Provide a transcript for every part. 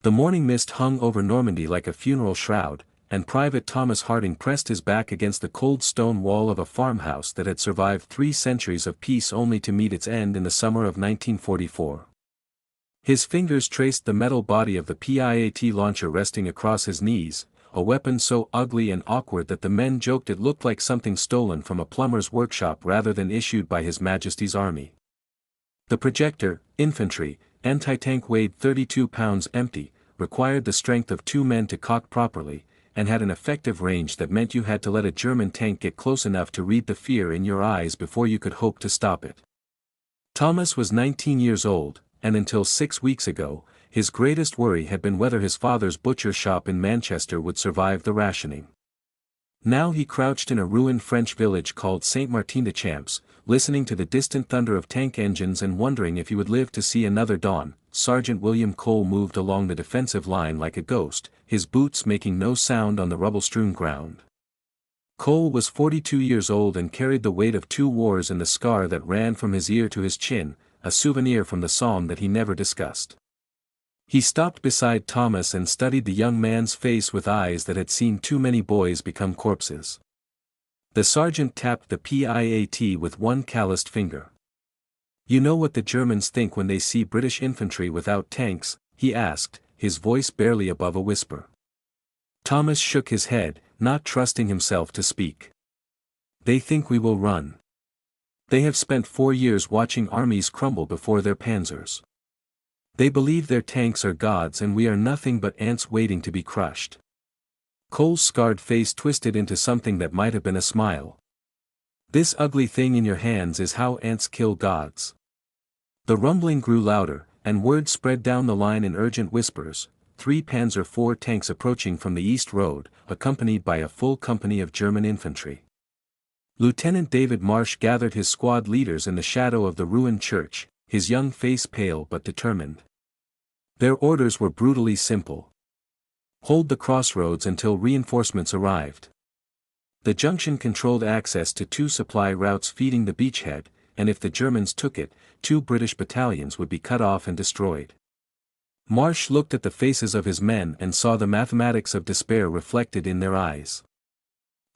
The morning mist hung over Normandy like a funeral shroud, and Private Thomas Harding pressed his back against the cold stone wall of a farmhouse that had survived 3 centuries of peace only to meet its end in the summer of 1944. His fingers traced the metal body of the PIAT launcher resting across his knees, a weapon so ugly and awkward that the men joked it looked like something stolen from a plumber's workshop rather than issued by His Majesty's army. The projector, Infantry, anti-tank weighed 32 pounds empty, required the strength of 2 men to cock properly, and had an effective range that meant you had to let a German tank get close enough to read the fear in your eyes before you could hope to stop it. Thomas was 19 years old, and until 6 weeks ago, his greatest worry had been whether his father's butcher shop in Manchester would survive the rationing. Now he crouched in a ruined French village called Saint-Martin-de-Champs, listening to the distant thunder of tank engines and wondering if he would live to see another dawn. Sergeant William Cole moved along the defensive line like a ghost, his boots making no sound on the rubble-strewn ground. Cole was 42 years old and carried the weight of 2 wars and the scar that ran from his ear to his chin, a souvenir from the Somme that he never discussed. He stopped beside Thomas and studied the young man's face with eyes that had seen too many boys become corpses. The sergeant tapped the PIAT with one calloused finger. "You know what the Germans think when they see British infantry without tanks?" he asked, his voice barely above a whisper. Thomas shook his head, not trusting himself to speak. "They think we will run. They have spent 4 years watching armies crumble before their Panzers. They believe their tanks are gods and we are nothing but ants waiting to be crushed." Cole's scarred face twisted into something that might have been a smile. "This ugly thing in your hands is how ants kill gods." The rumbling grew louder, and word spread down the line in urgent whispers: 3 Panzer IV tanks approaching from the East Road, accompanied by a full company of German infantry. Lieutenant David Marsh gathered his squad leaders in the shadow of the ruined church, his young face pale but determined. Their orders were brutally simple. Hold the crossroads until reinforcements arrived. The junction controlled access to 2 supply routes feeding the beachhead, and if the Germans took it, 2 British battalions would be cut off and destroyed. Marsh looked at the faces of his men and saw the mathematics of despair reflected in their eyes.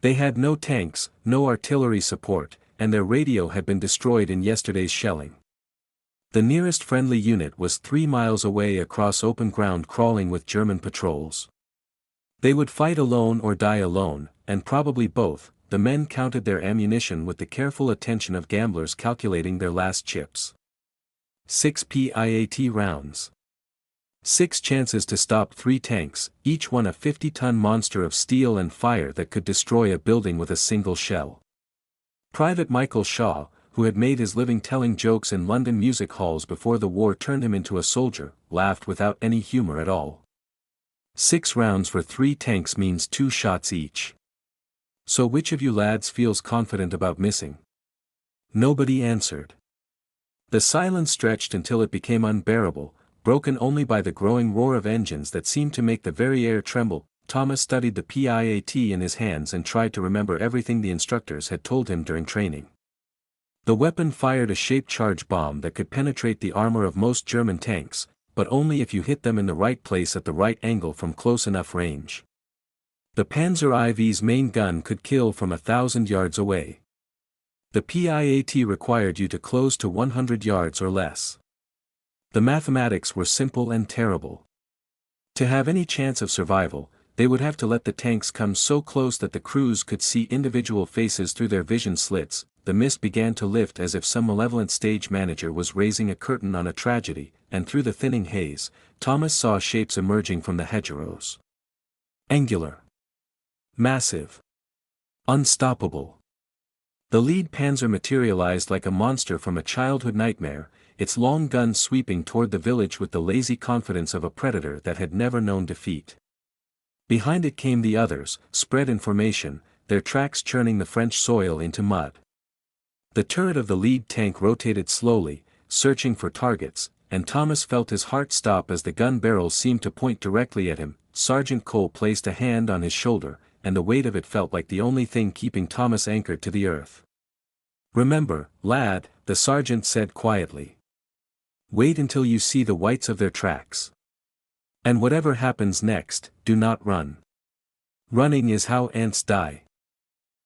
They had no tanks, no artillery support, and their radio had been destroyed in yesterday's shelling. The nearest friendly unit was 3 miles away across open ground crawling with German patrols. They would fight alone or die alone, and probably both. The men counted their ammunition with the careful attention of gamblers calculating their last chips. 6 PIAT rounds. 6 chances to stop 3 tanks, each one a 50-ton monster of steel and fire that could destroy a building with a single shell. Private Michael Shaw, who had made his living telling jokes in London music halls before the war turned him into a soldier, laughed without any humor at all. 6 rounds for 3 tanks means 2 shots each. "So which of you lads feels confident about missing?" Nobody answered. The silence stretched until it became unbearable, broken only by the growing roar of engines that seemed to make the very air tremble. Thomas studied the PIAT in his hands and tried to remember everything the instructors had told him during training. The weapon fired a shaped charge bomb that could penetrate the armor of most German tanks, but only if you hit them in the right place at the right angle from close enough range. The Panzer IV's main gun could kill from 1,000 yards away. The PIAT required you to close to 100 yards or less. The mathematics were simple and terrible. To have any chance of survival, they would have to let the tanks come so close that the crews could see individual faces through their vision slits. The mist began to lift as if some malevolent stage manager was raising a curtain on a tragedy, and through the thinning haze, Thomas saw shapes emerging from the hedgerows. Angular. Massive. Unstoppable. The lead panzer materialized like a monster from a childhood nightmare, its long gun sweeping toward the village with the lazy confidence of a predator that had never known defeat. Behind it came the others, spread in formation, their tracks churning the French soil into mud. The turret of the lead tank rotated slowly, searching for targets, and Thomas felt his heart stop as the gun barrel seemed to point directly at him. Sergeant Cole placed a hand on his shoulder, and the weight of it felt like the only thing keeping Thomas anchored to the earth. "Remember, lad," the sergeant said quietly. "Wait until you see the whites of their tracks. And whatever happens next, do not run. Running is how ants die.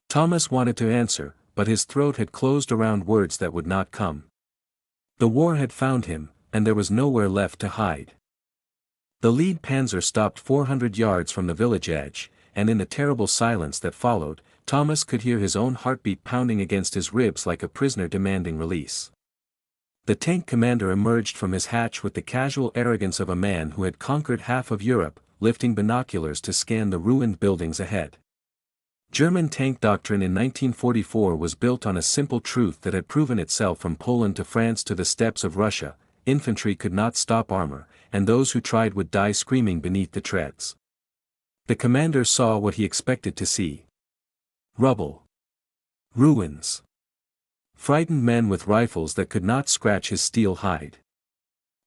Thomas wanted to answer, but his throat had closed around words that would not come. The war had found him, and there was nowhere left to hide. The lead panzer stopped 400 yards from the village edge, and in the terrible silence that followed, Thomas could hear his own heartbeat pounding against his ribs like a prisoner demanding release. The tank commander emerged from his hatch with the casual arrogance of a man who had conquered half of Europe, lifting binoculars to scan the ruined buildings ahead. German tank doctrine in 1944 was built on a simple truth that had proven itself from Poland to France to the steppes of Russia: infantry could not stop armor, and those who tried would die screaming beneath the treads. The commander saw what he expected to see. Rubble. Ruins. Frightened men with rifles that could not scratch his steel hide.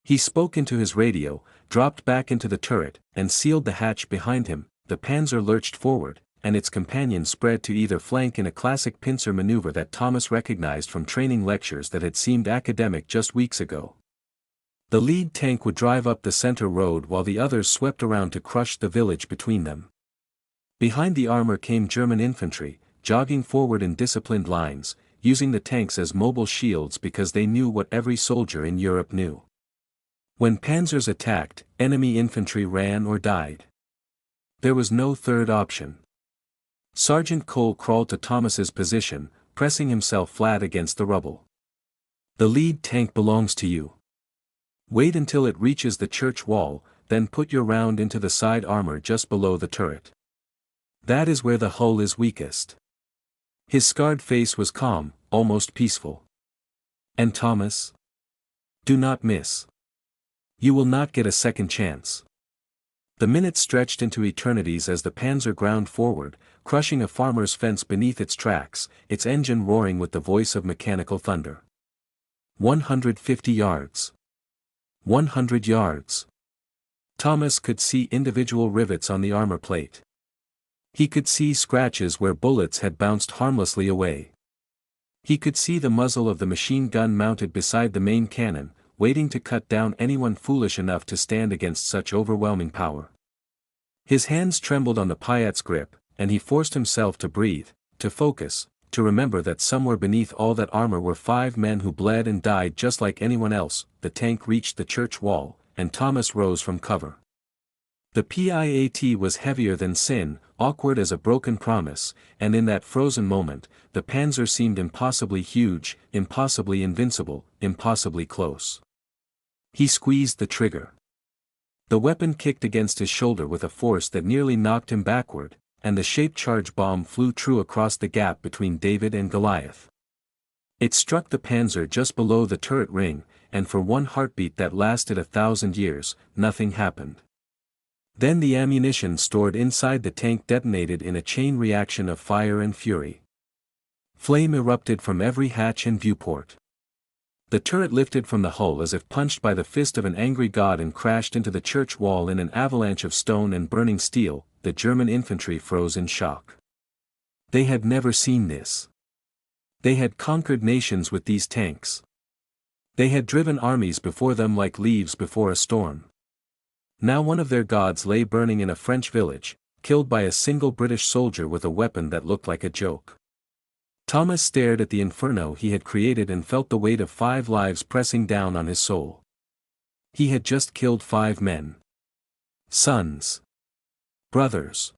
He spoke into his radio, dropped back into the turret, and sealed the hatch behind him. The panzer lurched forward, and its companion spread to either flank in a classic pincer maneuver that Thomas recognized from training lectures that had seemed academic just weeks ago. The lead tank would drive up the center road while the others swept around to crush the village between them. Behind the armor came German infantry, jogging forward in disciplined lines, using the tanks as mobile shields because they knew what every soldier in Europe knew. When panzers attacked, enemy infantry ran or died. There was no third option. Sergeant Cole crawled to Thomas's position, pressing himself flat against the rubble. The lead tank belongs to you. Wait until it reaches the church wall, then put your round into the side armor just below the turret. That is where the hull is weakest. His scarred face was calm, almost peaceful. And Thomas? Do not miss. You will not get a second chance. The minutes stretched into eternities as the panzer ground forward, crushing a farmer's fence beneath its tracks, its engine roaring with the voice of mechanical thunder. 150 yards. 100 yards. Thomas could see individual rivets on the armor plate. He could see scratches where bullets had bounced harmlessly away. He could see the muzzle of the machine gun mounted beside the main cannon, waiting to cut down anyone foolish enough to stand against such overwhelming power. His hands trembled on the PIAT's grip, and he forced himself to breathe, to focus, to remember that somewhere beneath all that armor were 5 men who bled and died just like anyone else. The tank reached the church wall, and Thomas rose from cover. The PIAT was heavier than sin, awkward as a broken promise, and in that frozen moment, the panzer seemed impossibly huge, impossibly invincible, impossibly close. He squeezed the trigger. The weapon kicked against his shoulder with a force that nearly knocked him backward, and the shaped charge bomb flew true across the gap between David and Goliath. It struck the panzer just below the turret ring, and for one heartbeat that lasted 1,000 years, nothing happened. Then the ammunition stored inside the tank detonated in a chain reaction of fire and fury. Flame erupted from every hatch and viewport. The turret lifted from the hull as if punched by the fist of an angry god and crashed into the church wall in an avalanche of stone and burning steel. The German infantry froze in shock. They had never seen this. They had conquered nations with these tanks. They had driven armies before them like leaves before a storm. Now one of their gods lay burning in a French village, killed by a single British soldier with a weapon that looked like a joke. Thomas stared at the inferno he had created and felt the weight of 5 lives pressing down on his soul. He had just killed 5 men. Sons. Brothers.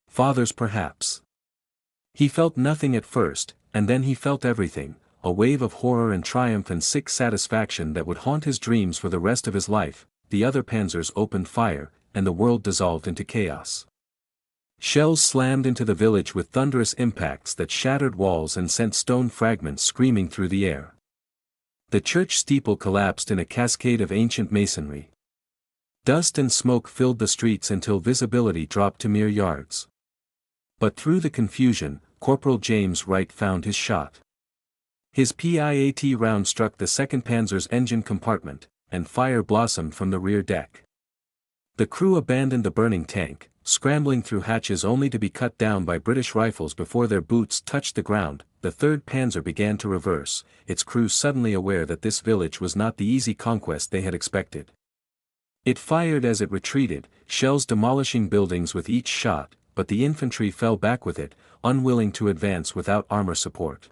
Fathers perhaps. He felt nothing at first, and then he felt everything, a wave of horror and triumph and sick satisfaction that would haunt his dreams for the rest of his life. The other panzers opened fire, and the world dissolved into chaos. Shells slammed into the village with thunderous impacts that shattered walls and sent stone fragments screaming through the air. The church steeple collapsed in a cascade of ancient masonry. Dust and smoke filled the streets until visibility dropped to mere yards. But through the confusion, Corporal James Wright found his shot. His PIAT round struck the 2nd Panzer's engine compartment, and fire blossomed from the rear deck. The crew abandoned the burning tank, scrambling through hatches only to be cut down by British rifles before their boots touched the ground. The 3rd Panzer began to reverse, its crew suddenly aware that this village was not the easy conquest they had expected. It fired as it retreated, shells demolishing buildings with each shot, but the infantry fell back with it, unwilling to advance without armor support.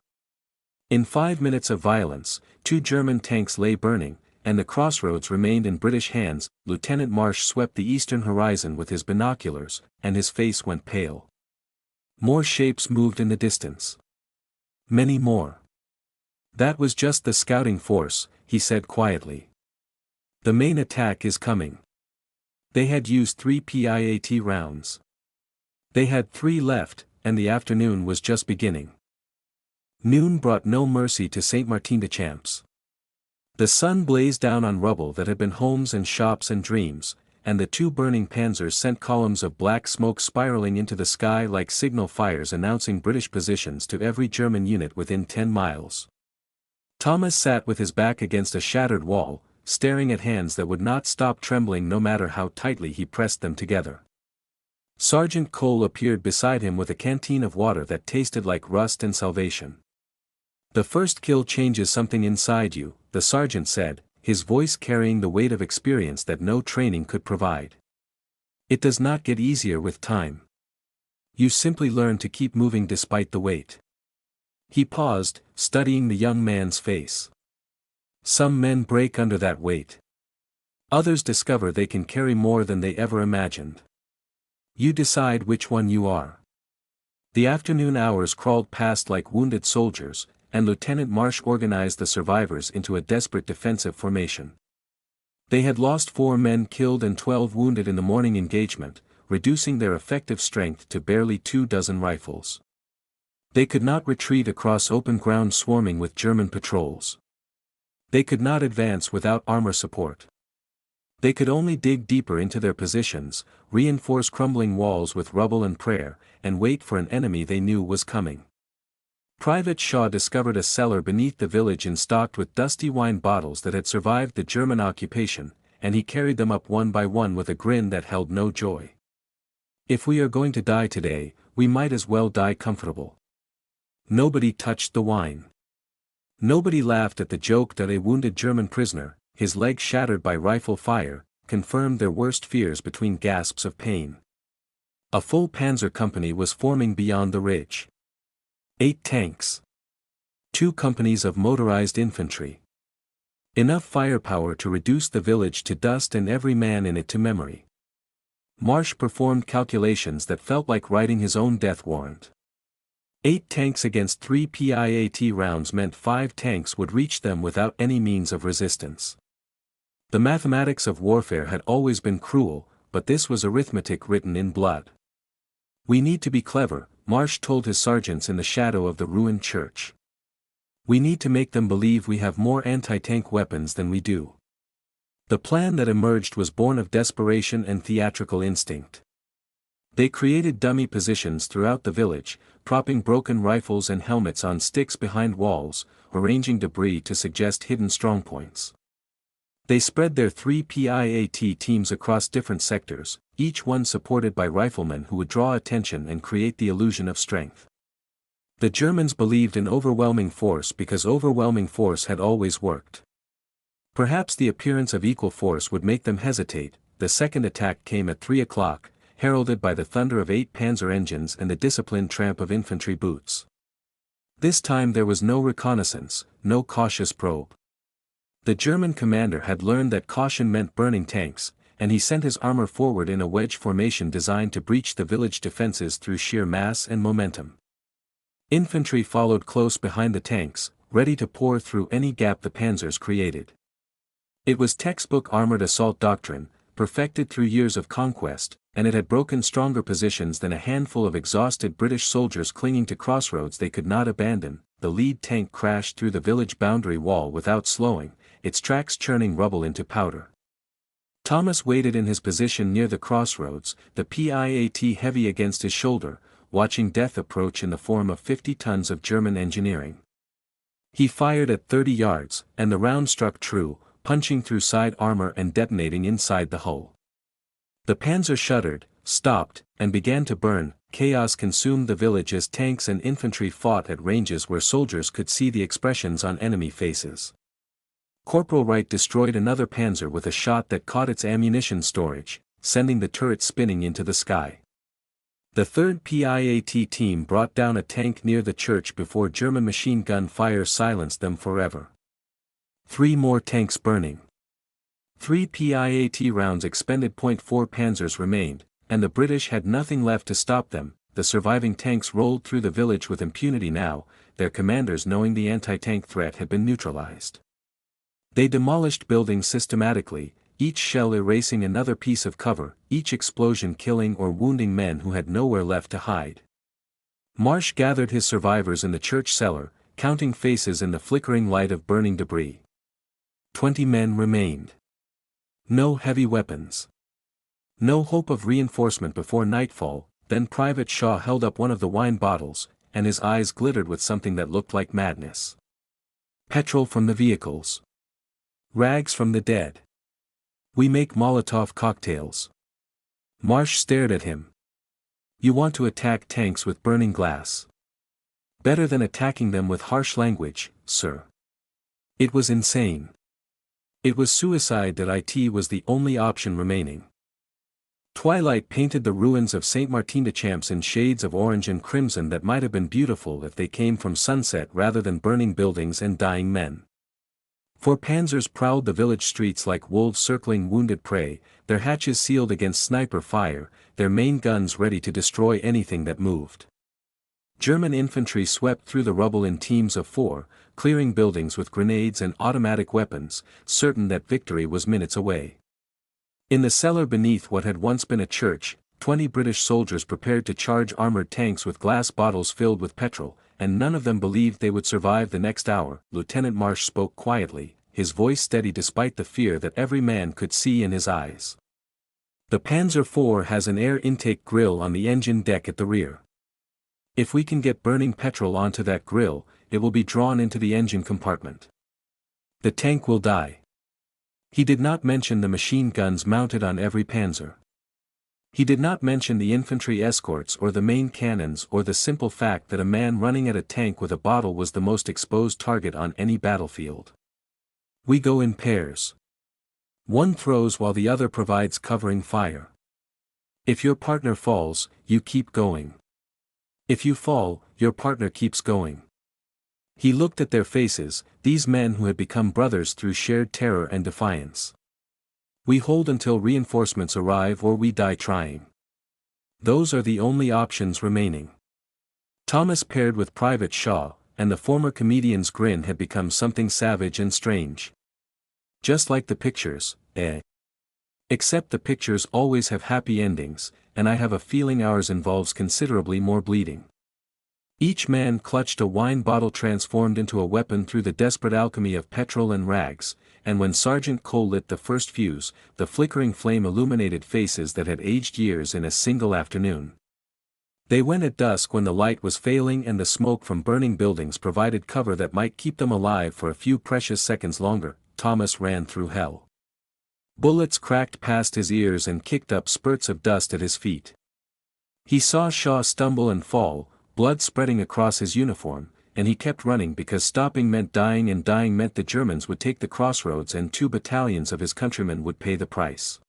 In 5 minutes of violence, 2 German tanks lay burning, and the crossroads remained in British hands. Lieutenant Marsh swept the eastern horizon with his binoculars, and his face went pale. More shapes moved in the distance. Many more. That was just the scouting force, he said quietly. The main attack is coming. They had used 3 PIAT rounds. They had 3 left, and the afternoon was just beginning. Noon brought no mercy to Saint-Martin-de-Champs. The sun blazed down on rubble that had been homes and shops and dreams, and the 2 burning Panzers sent columns of black smoke spiraling into the sky like signal fires announcing British positions to every German unit within 10 miles. Thomas sat with his back against a shattered wall, staring at hands that would not stop trembling no matter how tightly he pressed them together. Sergeant Cole appeared beside him with a canteen of water that tasted like rust and salvation. "The first kill changes something inside you," the sergeant said, his voice carrying the weight of experience that no training could provide. "It does not get easier with time. You simply learn to keep moving despite the weight." He paused, studying the young man's face. "Some men break under that weight. Others discover they can carry more than they ever imagined. You decide which one you are." The afternoon hours crawled past like wounded soldiers, and Lieutenant Marsh organized the survivors into a desperate defensive formation. They had lost 4 men killed and 12 wounded in the morning engagement, reducing their effective strength to barely 24 rifles. They could not retreat across open ground swarming with German patrols. They could not advance without armor support. They could only dig deeper into their positions, reinforce crumbling walls with rubble and prayer, and wait for an enemy they knew was coming. Private Shaw discovered a cellar beneath the village stocked with dusty wine bottles that had survived the German occupation, and he carried them up one by one with a grin that held no joy. "If we are going to die today, we might as well die comfortable." Nobody touched the wine. Nobody laughed at the joke that a wounded German prisoner, his leg shattered by rifle fire, confirmed their worst fears between gasps of pain. A full panzer company was forming beyond the ridge. 8 tanks. 2 companies of motorized infantry. Enough firepower to reduce the village to dust and every man in it to memory. Marsh performed calculations that felt like writing his own death warrant. 8 tanks against 3 PIAT rounds meant 5 tanks would reach them without any means of resistance. The mathematics of warfare had always been cruel, but this was arithmetic written in blood. "We need to be clever," Marsh told his sergeants in the shadow of the ruined church. "We need to make them believe we have more anti-tank weapons than we do." The plan that emerged was born of desperation and theatrical instinct. They created dummy positions throughout the village, propping broken rifles and helmets on sticks behind walls, arranging debris to suggest hidden strongpoints. They spread their 3 PIAT teams across different sectors, each one supported by riflemen who would draw attention and create the illusion of strength. The Germans believed in overwhelming force because overwhelming force had always worked. Perhaps the appearance of equal force would make them hesitate. The second attack came at 3 o'clock, heralded by the thunder of 8 Panzer engines and the disciplined tramp of infantry boots. This time there was no reconnaissance, no cautious probe. The German commander had learned that caution meant burning tanks, and he sent his armor forward in a wedge formation designed to breach the village defenses through sheer mass and momentum. Infantry followed close behind the tanks, ready to pour through any gap the Panzers created. It was textbook armored assault doctrine, perfected through years of conquest, and it had broken stronger positions than a handful of exhausted British soldiers clinging to crossroads they could not abandon. The lead tank crashed through the village boundary wall without slowing, its tracks churning rubble into powder. Thomas waited in his position near the crossroads, the PIAT heavy against his shoulder, watching death approach in the form of 50 tons of German engineering. He fired at 30 yards, and the round struck true, punching through side armor and detonating inside the hull. The Panzer shuddered, stopped, and began to burn. Chaos consumed the village as tanks and infantry fought at ranges where soldiers could see the expressions on enemy faces. Corporal Wright destroyed another panzer with a shot that caught its ammunition storage, sending the turret spinning into the sky. The 3rd PIAT team brought down a tank near the church before German machine gun fire silenced them forever. 3 more tanks burning. 3 PIAT rounds expended. 4 Panzers remained, and the British had nothing left to stop them. The surviving tanks rolled through the village with impunity now, their commanders knowing the anti-tank threat had been neutralized. They demolished buildings systematically, each shell erasing another piece of cover, each explosion killing or wounding men who had nowhere left to hide. Marsh gathered his survivors in the church cellar, counting faces in the flickering light of burning debris. 20 men remained. No heavy weapons. No hope of reinforcement before nightfall. Then Private Shaw held up one of the wine bottles, and his eyes glittered with something that looked like madness. Petrol from the vehicles. Rags from the dead. We make Molotov cocktails. Marsh stared at him. You want to attack tanks with burning glass. Better than attacking them with harsh language, sir. It was insane. It was suicide. It was the only option remaining. Twilight painted the ruins of St. Martin-de-Champs in shades of orange and crimson that might have been beautiful if they came from sunset rather than burning buildings and dying men. 4 Panzers prowled the village streets like wolves circling wounded prey, their hatches sealed against sniper fire, their main guns ready to destroy anything that moved. German infantry swept through the rubble in teams of 4, clearing buildings with grenades and automatic weapons, certain that victory was minutes away. In the cellar beneath what had once been a church, 20 British soldiers prepared to charge armored tanks with glass bottles filled with petrol, and none of them believed they would survive the next hour. Lieutenant Marsh spoke quietly, his voice steady despite the fear that every man could see in his eyes. The Panzer IV has an air intake grill on the engine deck at the rear. If we can get burning petrol onto that grill, it will be drawn into the engine compartment. The tank will die. He did not mention the machine guns mounted on every panzer. He did not mention the infantry escorts or the main cannons or the simple fact that a man running at a tank with a bottle was the most exposed target on any battlefield. We go in pairs. One throws while the other provides covering fire. If your partner falls, you keep going. If you fall, your partner keeps going. He looked at their faces, these men who had become brothers through shared terror and defiance. We hold until reinforcements arrive or we die trying. Those are the only options remaining. Thomas paired with Private Shaw, and the former comedian's grin had become something savage and strange. Just like the pictures, eh? Except the pictures always have happy endings, and I have a feeling ours involves considerably more bleeding. Each man clutched a wine bottle transformed into a weapon through the desperate alchemy of petrol and rags, and when Sergeant Cole lit the first fuse, the flickering flame illuminated faces that had aged years in a single afternoon. They went at dusk when the light was failing and the smoke from burning buildings provided cover that might keep them alive for a few precious seconds longer. Thomas ran through hell. Bullets cracked past his ears and kicked up spurts of dust at his feet. He saw Shaw stumble and fall, blood spreading across his uniform, and he kept running because stopping meant dying and dying meant the Germans would take the crossroads and 2 battalions of his countrymen would pay the price.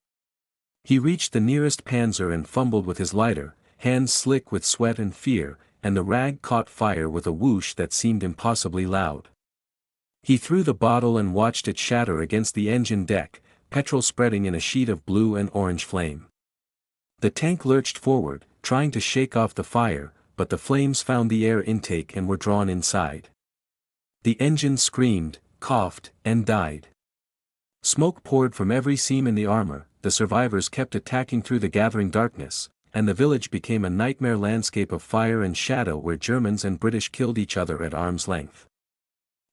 He reached the nearest panzer and fumbled with his lighter, hands slick with sweat and fear, and the rag caught fire with a whoosh that seemed impossibly loud. He threw the bottle and watched it shatter against the engine deck, petrol spreading in a sheet of blue and orange flame. The tank lurched forward, trying to shake off the fire, but the flames found the air intake and were drawn inside. The engine screamed, coughed, and died. Smoke poured from every seam in the armor, the survivors kept attacking through the gathering darkness, and the village became a nightmare landscape of fire and shadow where Germans and British killed each other at arm's length.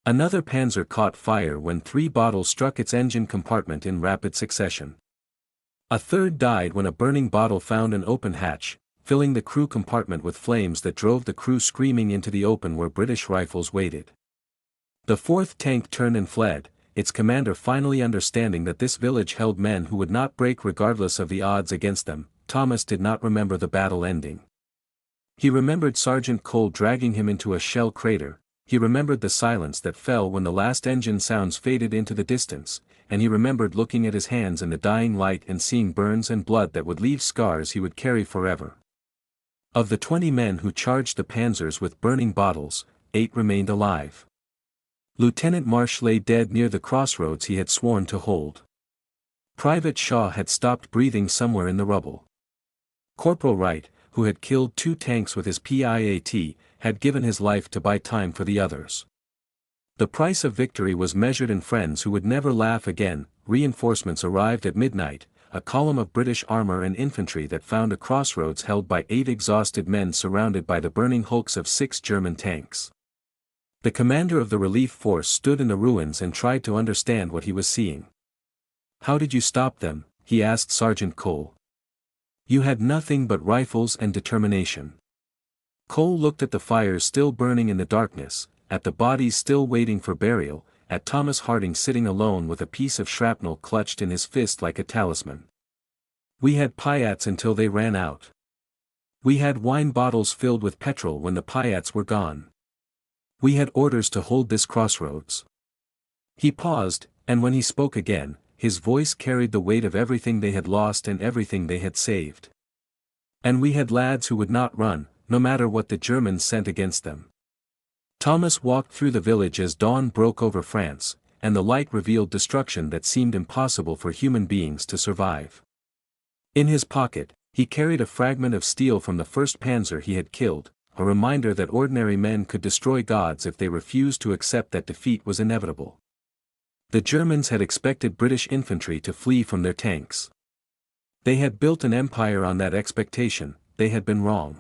Another panzer caught fire when 3 bottles struck its engine compartment in rapid succession. A third died when a burning bottle found an open hatch, filling the crew compartment with flames that drove the crew screaming into the open where British rifles waited. The 4th tank turned and fled, its commander finally understanding that this village held men who would not break regardless of the odds against them. Thomas did not remember the battle ending. He remembered Sergeant Cole dragging him into a shell crater. he remembered the silence that fell when the last engine sounds faded into the distance, and he remembered looking at his hands in the dying light and seeing burns and blood that would leave scars he would carry forever. Of the 20 men who charged the Panzers with burning bottles, 8 remained alive. Lieutenant Marsh lay dead near the crossroads he had sworn to hold. Private Shaw had stopped breathing somewhere in the rubble. Corporal Wright, who had killed 2 tanks with his PIAT, had given his life to buy time for the others. The price of victory was measured in friends who would never laugh again. Reinforcements arrived at midnight, a column of British armor and infantry that found a crossroads held by 8 exhausted men surrounded by the burning hulks of 6 German tanks. The commander of the relief force stood in the ruins and tried to understand what he was seeing. "How did you stop them?" he asked Sergeant Cole. "You had nothing but rifles and determination." Cole looked at the fires still burning in the darkness, at the bodies still waiting for burial, at Thomas Harding sitting alone with a piece of shrapnel clutched in his fist like a talisman. "We had PIATs until they ran out. We had wine bottles filled with petrol when the PIATs were gone. We had orders to hold this crossroads." He paused, and when he spoke again, his voice carried the weight of everything they had lost and everything they had saved. "And we had lads who would not run, no matter what the Germans sent against them." Thomas walked through the village as dawn broke over France, and the light revealed destruction that seemed impossible for human beings to survive. In his pocket, he carried a fragment of steel from the first Panzer he had killed, a reminder that ordinary men could destroy gods if they refused to accept that defeat was inevitable. The Germans had expected British infantry to flee from their tanks. They had built an empire on that expectation. They had been wrong.